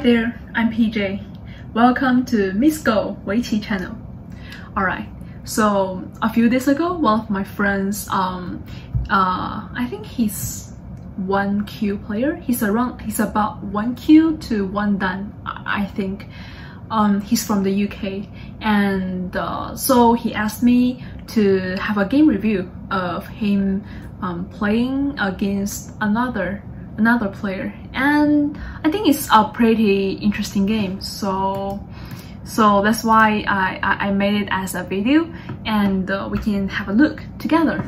there, I'm PJ. Welcome to Miss Go Weiqi channel. Alright, so a few days ago, one of my friends, I think he's 1Q player. He's about 1Q to 1 Dan, I think. He's from the UK, and so he asked me to have a game review of him playing against another player, and I think it's a pretty interesting game, so that's why I made it as a video, and we can have a look together.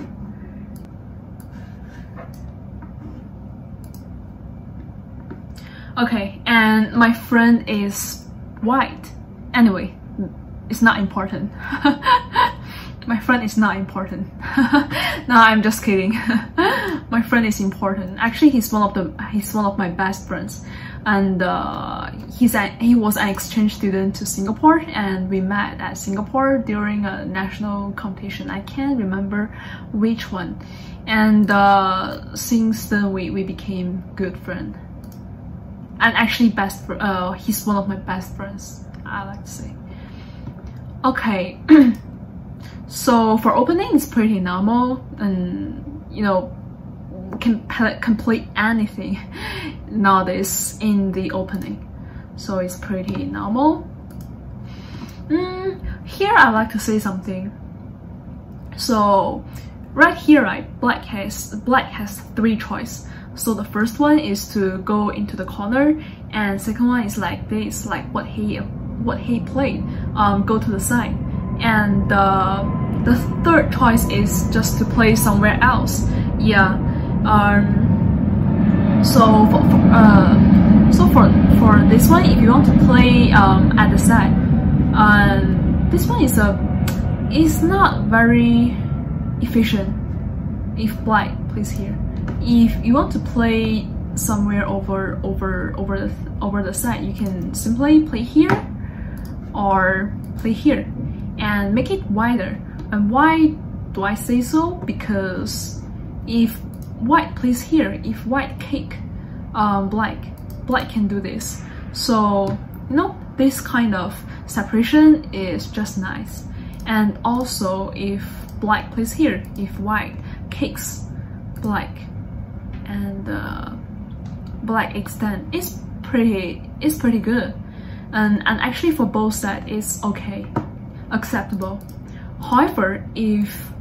Okay, and my friend is white. Anyway, it's not important. My friend is not important. No, I'm just kidding. My friend is important. Actually, he's one of my best friends, and he was an exchange student to Singapore, and we met at Singapore during a national competition. I can't remember which one, and since then we became good friends. And actually, he's one of my best friends, I like to say. Okay. So for opening, it's pretty normal, and you know, can complete anything nowadays in the opening, so it's pretty normal. Here I like to say something. So right here, right, black has 3 choices. So the first one is to go into the corner, and second one is like this, like what he played, go to the side, and the third choice is just to play somewhere else. Yeah. So for this one, if you want to play at the side, this one is not very efficient if black plays here. If you want to play somewhere over the side, you can simply play here or play here and make it wider. And why do I say so? Because if white plays here, if white kick black can do this. So you know, this kind of separation is just nice. And also, if black plays here, if white kicks black, and black extend, it's pretty good, and actually for both sides it's okay, acceptable. However, if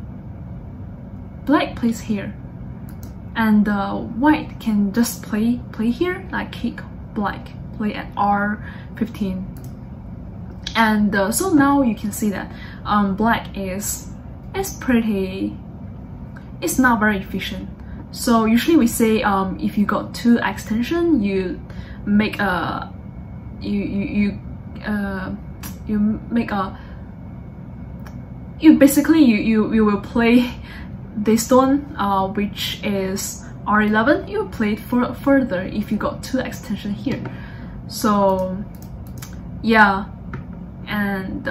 black plays here and white can just play here, like kick black, play at R15, and so now you can see that black is not very efficient. So usually we say if you got 2 extension, you make a you will play this stone, which is R11. You play it further if you got 2 extension here. So yeah, and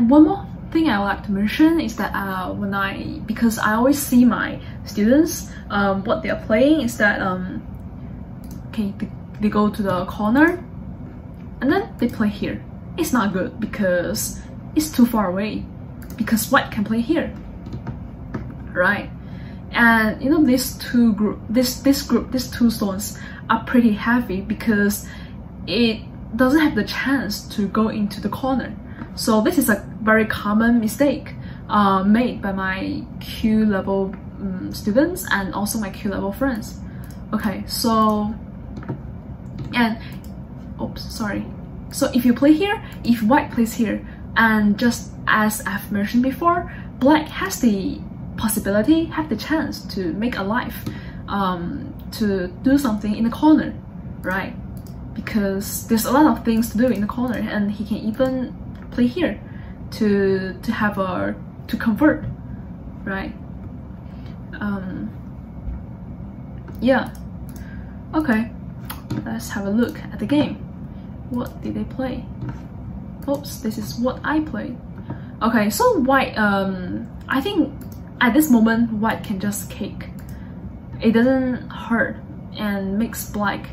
one more thing I would like to mention is that because I always see my students, what they're playing is that okay, they go to the corner and then they play here. It's not good because it's too far away, because white can play here, right? And you know, these two stones are pretty heavy because it doesn't have the chance to go into the corner. So this is a very common mistake made by my Q level students and also my Q level friends. Okay, so so if you play here, if white plays here, and just as I've mentioned before, black has the possibility, have the chance to make a life, to do something in the corner, right? Because there's a lot of things to do in the corner, and he can even play here to convert, right? Yeah. Okay, let's have a look at the game. What did they play? Oops, this is what I played. Okay, so white, I think at this moment white can just kick. It doesn't hurt and makes black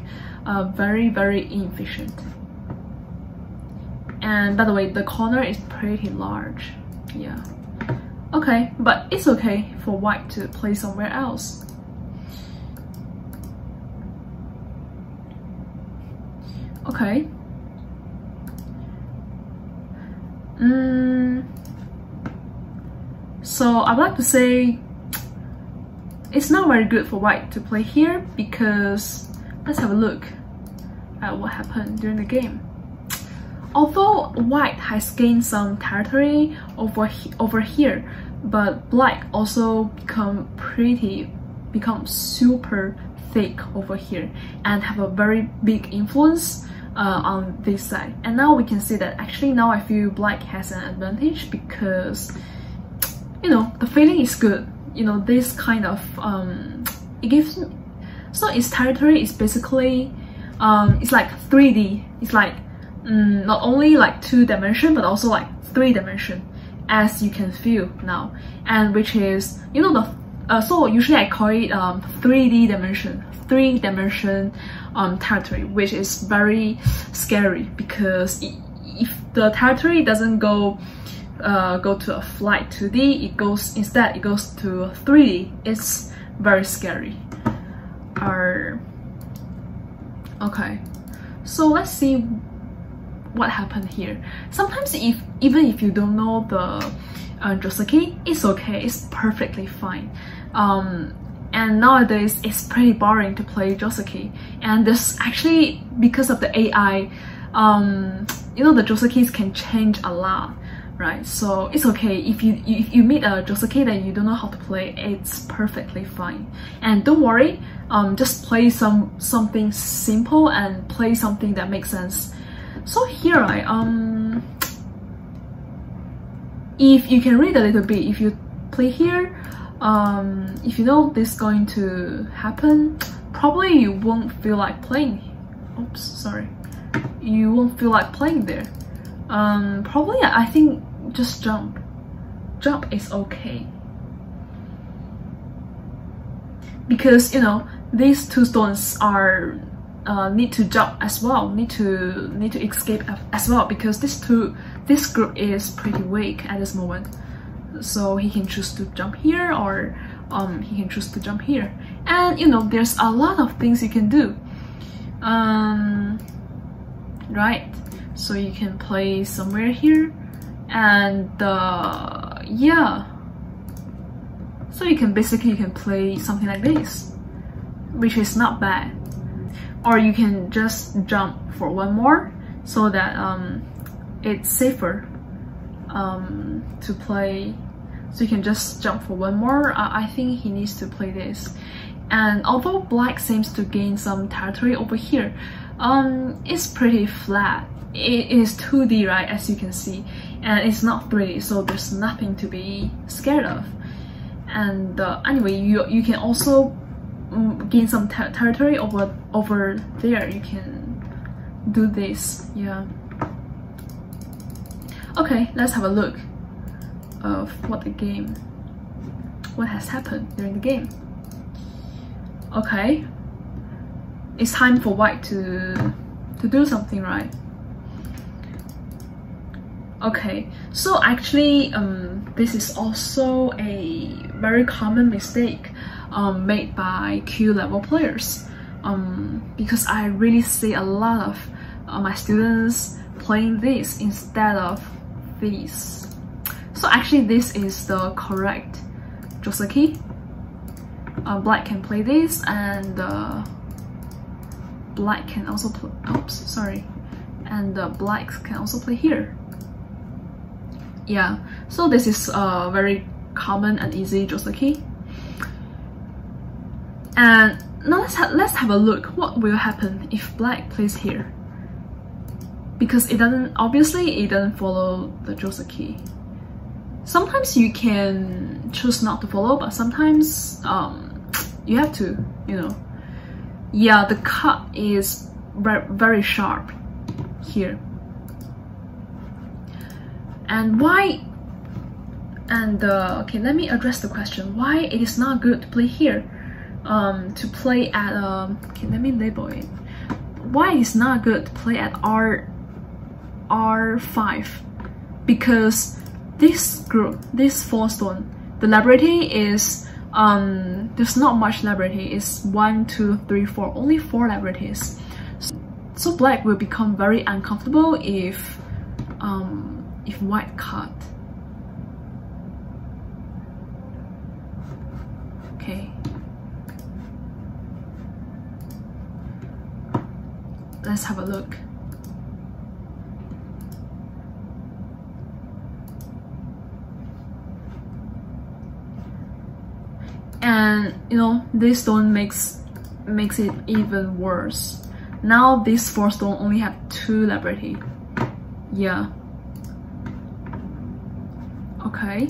very inefficient. And by the way, the corner is pretty large. Yeah. Okay, but it's okay for white to play somewhere else. Okay. So I'd like to say it's not very good for white to play here, because let's have a look at what happened during the game. Although white has gained some territory over here, but black also become super thick over here and have a very big influence on this side. And now we can see that actually now I feel black has an advantage, because you know, the feeling is good. You know, this kind of it gives me, so its territory is basically it's like 3D. It's like not only like 2-dimension but also like 3-dimension, as you can feel now, and which is, you know, the so usually I call it 3D-dimension territory, which is very scary, because if the territory doesn't go to a flat 2D, it goes to 3D. It's very scary. Okay, so let's see what happened here. Sometimes even if you don't know the Joseki, it's okay, it's perfectly fine. And nowadays it's pretty boring to play Joseki, and this actually, because of the AI, you know, the Josekis can change a lot, right? So it's okay if you meet a Joseki that you don't know how to play, it's perfectly fine. And don't worry, just play something simple and play something that makes sense. So here if you can read a little bit, if you play here, if you know this is going to happen, probably you won't feel like playing. Oops, sorry. You won't feel like playing there. Probably I think just jump. Jump is okay. Because, you know, these two stones are need to jump as well, need to escape as well, because this group is pretty weak at this moment. So he can choose to jump here, or he can choose to jump here. And you know, there's a lot of things you can do. Right? So you can play somewhere here, and yeah. So you can play something like this, which is not bad. Or you can just jump for one more, so that it's safer to play. So you can just jump for one more. I think he needs to play this. And although black seems to gain some territory over here, it's pretty flat. It is 2D, right, as you can see, and it's not 3D, so there's nothing to be scared of. And anyway, you can also gain some territory over there. You can do this. Yeah. Okay, let's have a look of what has happened during the game. Okay, it's time for white to do something, right? Okay, so actually this is also a very common mistake made by Q level players, because I really see a lot of my students playing this instead of this. So actually this is the correct Joseki. Black can play this, and black can also play, oops, sorry, and black can also play here. Yeah, so this is a very common and easy Joseki. And now let's have a look what will happen if black plays here, because it doesn't follow the Joseki. Sometimes you can choose not to follow, but sometimes you have to, you know. Yeah, the cut is very sharp here. And why? And okay, let me address the question why it is not good to play here. To play at okay, let me label it. white is not good to play at R5 because this group, this 4 stone, the liability is there's not much liability. It's 1, 2, 3, 4, only 4 liabilities. So black will become very uncomfortable if white cut. Okay. Let's have a look. And you know, this stone makes it even worse. Now this 4 stone only have 2 liability. Yeah. Okay.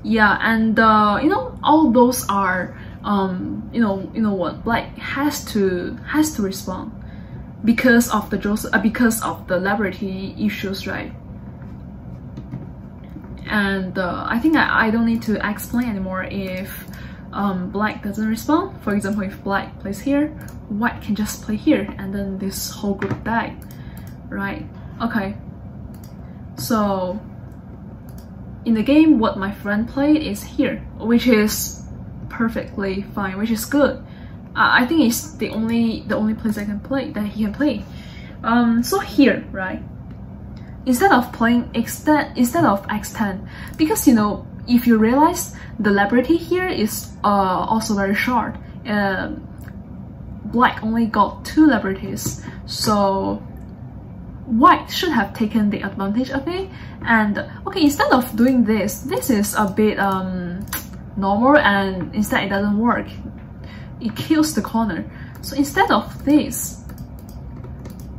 Yeah, and you know, all those are you know what, black has to respond because of the liability issues, right? And I think I don't need to explain anymore if black doesn't respond. For example, if black plays here, white can just play here, and then this whole group died, right? Okay. So in the game, what my friend played is here, which is perfectly fine, which is good. I think it's the only place I can play that he can play. So here, right? Instead of extend, because you know, if you realize the liability here is also very short. Black only got 2 liabilities, so white should have taken the advantage of it. And okay, instead of doing this is a bit normal, and instead it doesn't work. It kills the corner. So instead of this,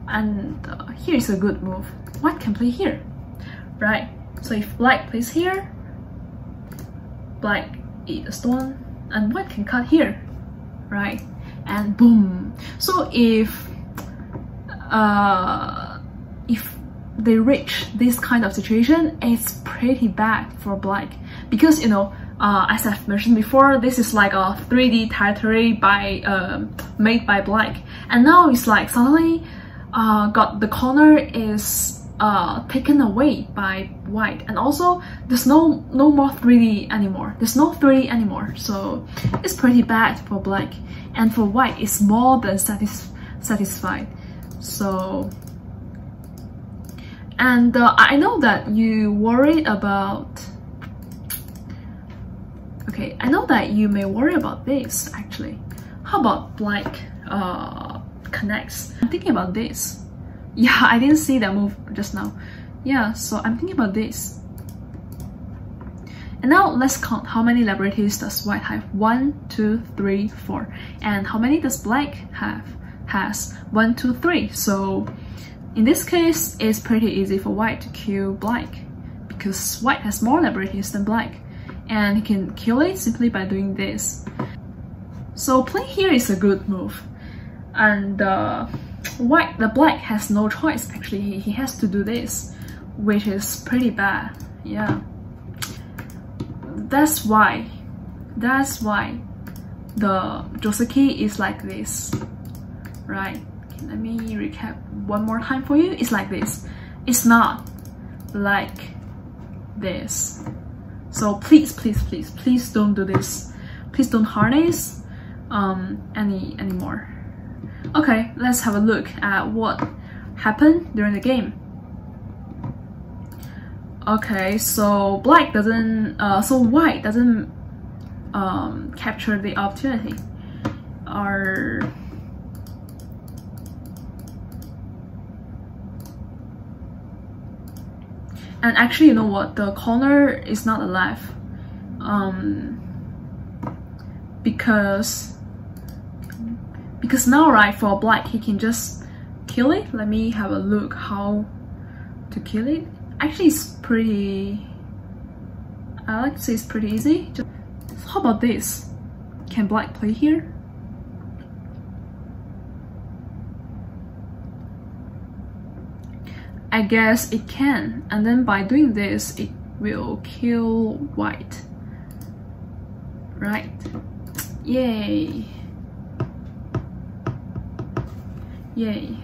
and here is a good move. White can play here, right? So if black plays here, black eat a stone, and white can cut here, right? And boom. So if they reach this kind of situation, it's pretty bad for black, because you know, as I've mentioned before, this is like a 3D territory made by black, and now it's like suddenly got the corner is taken away by white, and also there's no more 3D anymore. There's no 3D anymore, so it's pretty bad for black, and for white it's more than satisfied. So, and I know that you worried about. Okay, I know that you may worry about this actually. How about black connects? I'm thinking about this. Yeah, I didn't see that move just now. Yeah, so I'm thinking about this. And now let's count how many liabilities does white have. 1, 2, 3, 4. And how many does black have? Has 1, 2, 3. So in this case, it's pretty easy for white to kill black, because white has more liabilities than black, and he can kill it simply by doing this. So playing here is a good move, and the black has no choice. Actually, he has to do this, which is pretty bad. Yeah, that's why the Joseki is like this, right? Okay, let me recap one more time for you. It's like this. It's not like this. So please don't do this. Please don't harness anymore. Okay, let's have a look at what happened during the game. Okay, so white doesn't capture the opportunity. And actually, you know what? The corner is not alive. Because now, right, for black, he can just kill it. Let me have a look how to kill it. Actually, it's pretty. I like to say it's pretty easy. How about this? Can black play here? I guess it can, and then by doing this, it will kill white. Right? Yay! Yay.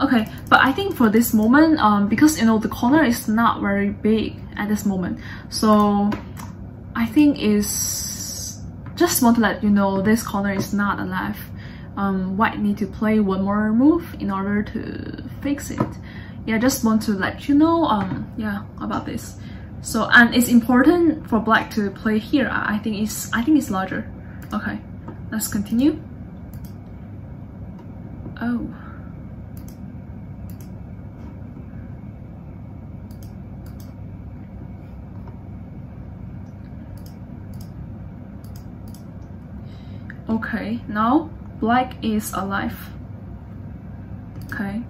Okay, but I think for this moment, because you know the corner is not very big at this moment, so I think is just want to let you know this corner is not alive. White need to play one more move in order to fix it. Yeah, just want to let you know yeah, about this. So, and it's important for black to play here. I think it's larger. Okay, let's continue. Oh. Okay, now black is alive. Okay.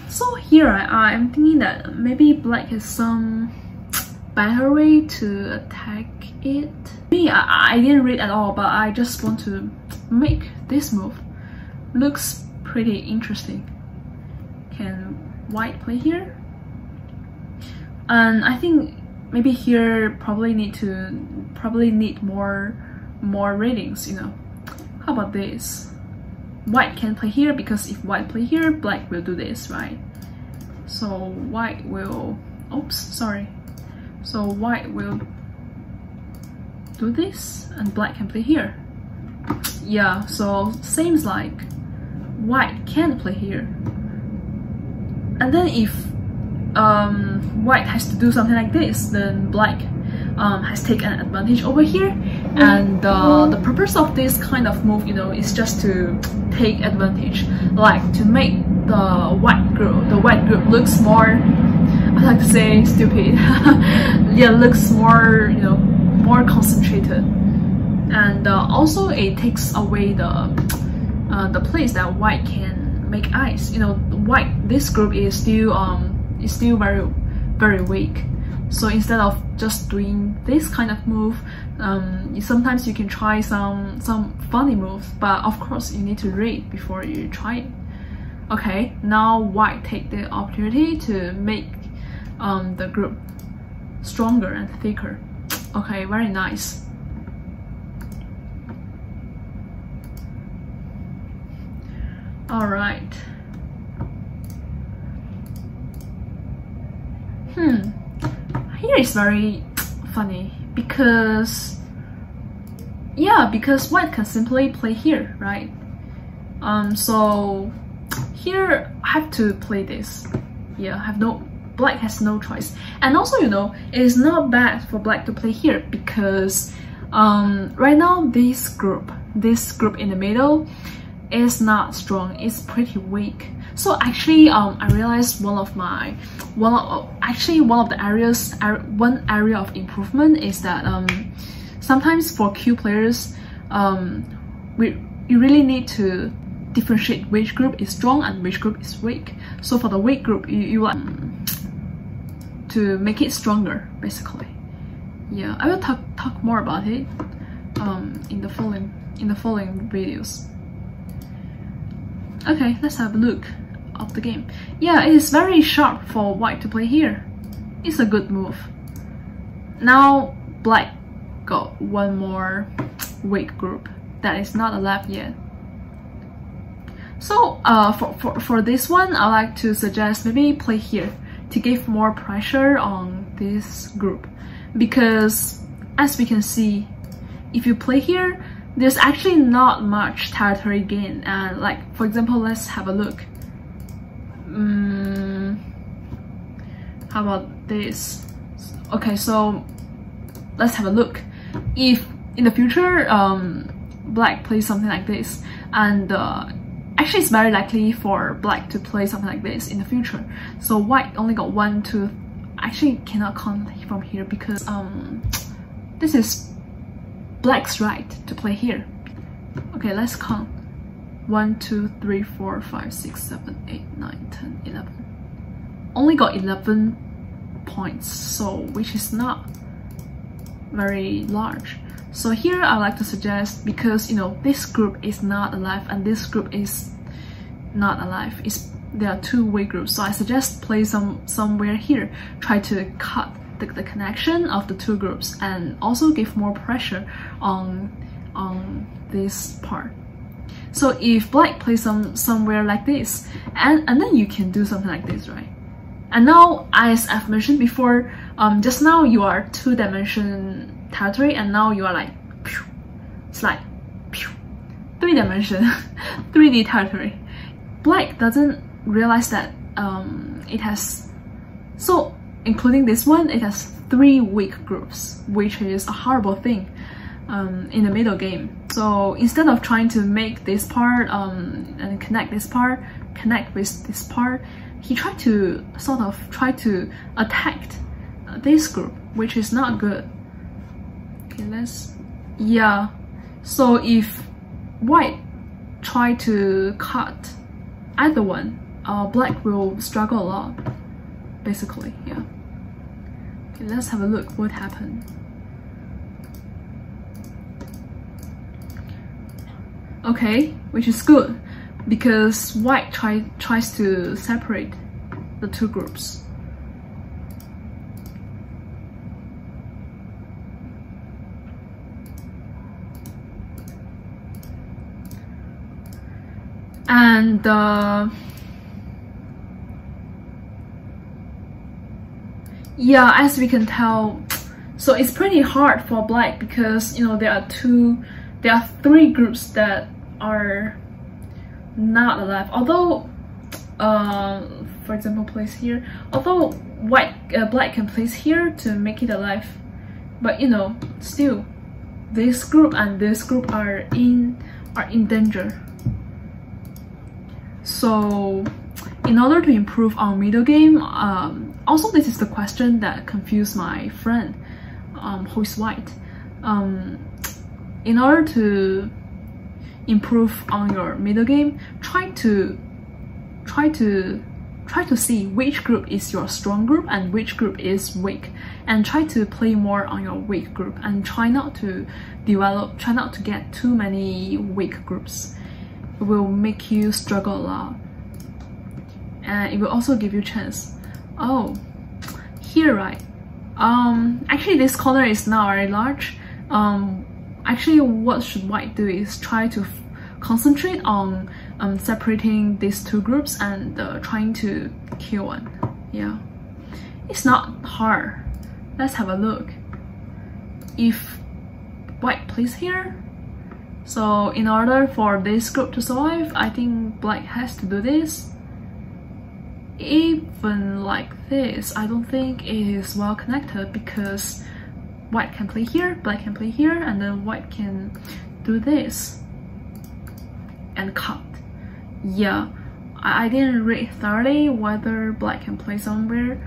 So here I'm thinking that maybe black has some better way to attack it. Me, I didn't read at all, but I just want to make this move. Looks pretty interesting. Can white play here? And I think maybe here probably need more ratings, you know. How about this? White can play here, because if white play here, black will do this, right? So white will, oops, sorry. So white will do this and black can play here. Yeah, so seems like white can play here. And then if white has to do something like this, then black has taken an advantage over here. And the purpose of this kind of move, you know, is just to take advantage, like to make the white group looks more, I like to say, stupid. Yeah, looks more, you know, more concentrated. And also it takes away the place that white can make ice. You know, white, this group is still very weak. So instead of just doing this kind of move, sometimes you can try some funny moves, but of course you need to read before you try it. Okay, now white take the opportunity to make the group stronger and thicker. Okay, very nice. All right. Here is very funny because, yeah, because white can simply play here, right? So here I have to play this. Yeah, black has no choice. And also, you know, it is not bad for black to play here because right now this group in the middle is not strong. It's pretty weak. So actually, I realized one area of improvement is that sometimes for Q players, you really need to differentiate which group is strong and which group is weak. So for the weak group, you want to make it stronger, basically. Yeah, I will talk more about it in the following videos. Okay, let's have a look of the game. Yeah, it is very sharp for white to play here. It's a good move. Now black got one more weak group that is not alive yet. So for this one, I like to suggest maybe play here to give more pressure on this group, because as we can see, if you play here, there's actually not much territory gain. And like, for example, let's have a look. How about this? Okay, so let's have a look. If in the future black plays something like this, and actually it's very likely for black to play something like this in the future. So white only got 1, 2, actually cannot count from here because this is black's right to play here. Okay, let's count. 1, 2, 3, 4, 5, 6, 7, 8, 9, 10, 11. Only got 11 points, so which is not very large. So here I like to suggest, because you know this group is not alive and this group is not alive, there are two weak groups, so I suggest play somewhere here. Try to cut the connection of the two groups and also give more pressure on this part. So if black plays somewhere like this, and then you can do something like this, right? And now, as I've mentioned before, just now you are 2-dimension territory, and now you are like, pew, it's like 3-dimension 3D territory. Black doesn't realize that it has, so including this one, it has 3 weak groups, which is a horrible thing in the middle game. So instead of trying to make this part and connect this part, connect with this part, he tried to try to attack this group, which is not good. Okay, yeah. So if white try to cut either one, black will struggle a lot, basically, yeah. Okay, let's have a look what happened. Okay, which is good, because white tries to separate the two groups. And yeah, as we can tell, so it's pretty hard for black because, you know, there are 3 groups that are not alive. Although, for example, place here. Although black can place here to make it alive, but you know, still, this group and this group are in danger. So, in order to improve our middle game, also this is the question that confused my friend, who is white. In order to improve on your middle game, try to see which group is your strong group and which group is weak, and try to play more on your weak group, and try not to get too many weak groups. It will make you struggle a lot, and it will also give you chance. Oh, here, right? Actually this corner is not very large. Actually, what should white do is try to concentrate on separating these two groups and trying to kill one. Yeah, it's not hard. Let's have a look. If white plays here, so in order for this group to survive, I think black has to do this. Even like this, I don't think it is well connected, because white can play here, black can play here, and then white can do this and cut. Yeah, I didn't read thoroughly whether black can play somewhere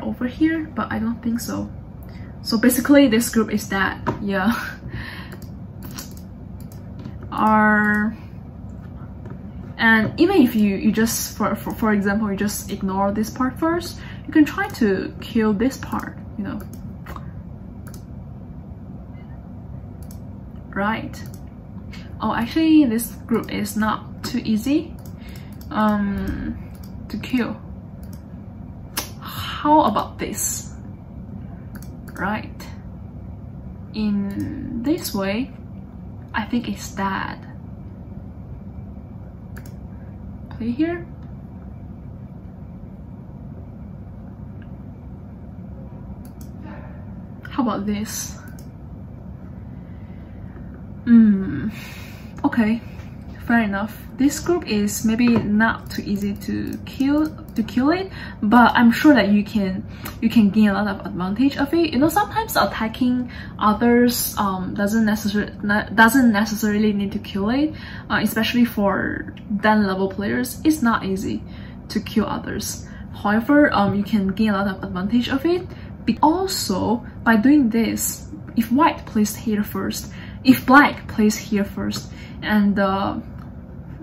over here, but I don't think so. So basically this group is that, yeah. And even if you just, for example, you just ignore this part first, you can try to kill this part, you know. Right. Oh, actually this group is not too easy to kill. How about this? Right. In this way, I think it's that. Play here. How about this? Okay, fair enough. This group is maybe not too easy to kill it, but I'm sure that you can gain a lot of advantage of it. You know, sometimes attacking others doesn't necessarily need to kill it, especially for Dan level players. It's not easy to kill others. However, you can gain a lot of advantage of it. Also, by doing this, if white plays here first, if black plays here first, and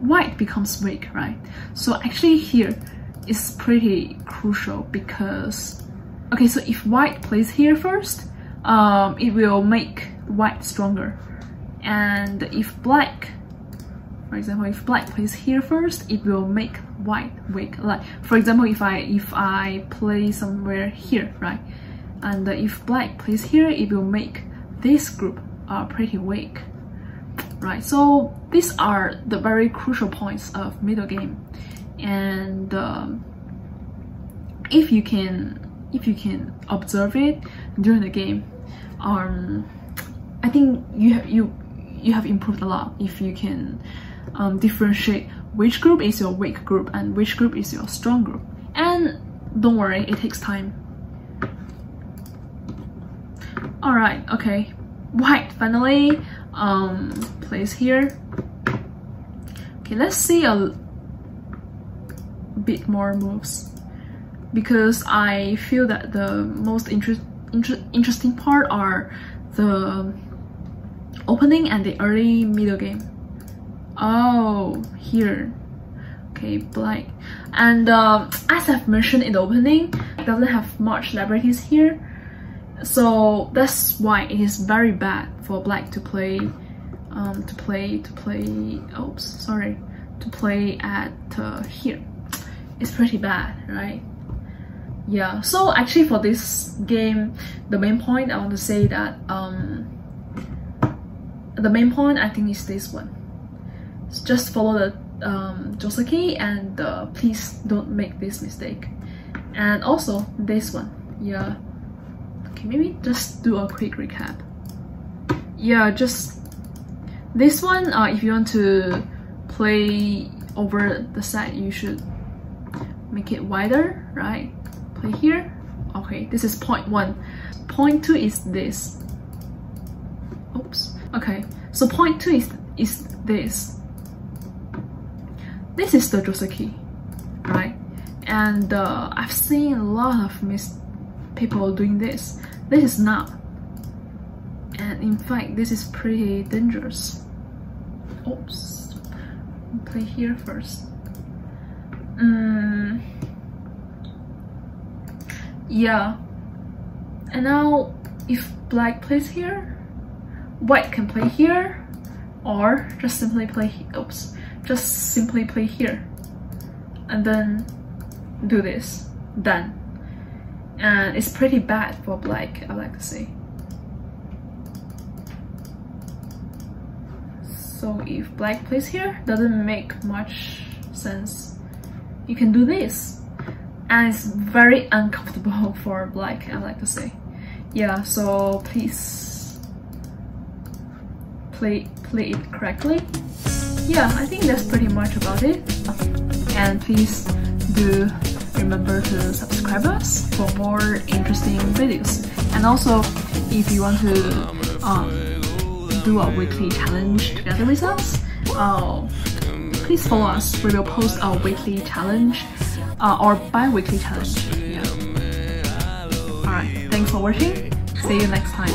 white becomes weak, right? So actually here is pretty crucial, because okay, so if white plays here first, it will make white stronger, and if black, For example, if black plays here first, it will make white weak. Like for example, if I play somewhere here, right, and if black plays here, it will make this group pretty weak, right? So these are the very crucial points of middle game, and if you can observe it during the game, I think you have improved a lot if you can differentiate which group is your weak group and which group is your strong group. And don't worry, it takes time. Alright, okay. White finally plays here. Okay, let's see a bit more moves, because I feel that the most interesting part are the opening and the early middle game. Oh, here. Okay, black. And as I've mentioned in the opening, it doesn't have much celebrities here, so that's why it is very bad for black to play at here. It's pretty bad, right? Yeah, so actually for this game, the main point I want to say that the main point I think is this one. Just follow the Joseki, and please don't make this mistake. And also this one, yeah. Okay, maybe just do a quick recap. Yeah, just this one, if you want to play over the set, you should make it wider, right? Play here. Okay, this is point 1. Point 2 is this. Oops. Okay, so point 2 is this. This is the Joseki, right? And I've seen a lot of people doing this. This is not. And in fact, this is pretty dangerous. Oops. Play here first. Yeah. And now, if black plays here, white can play here, or just simply play. Just simply play here, and then do this. Done. And it's pretty bad for black, I like to say. So if black plays here, doesn't make much sense. You can do this, and it's very uncomfortable for black, I like to say. Yeah, so please play it correctly. Yeah, I think that's pretty much about it. And please do remember to subscribe us for more interesting videos. And also, if you want to do a weekly challenge together with us, please follow us. We will post our weekly challenge or bi-weekly challenge. Yeah. Alright, thanks for watching. See you next time.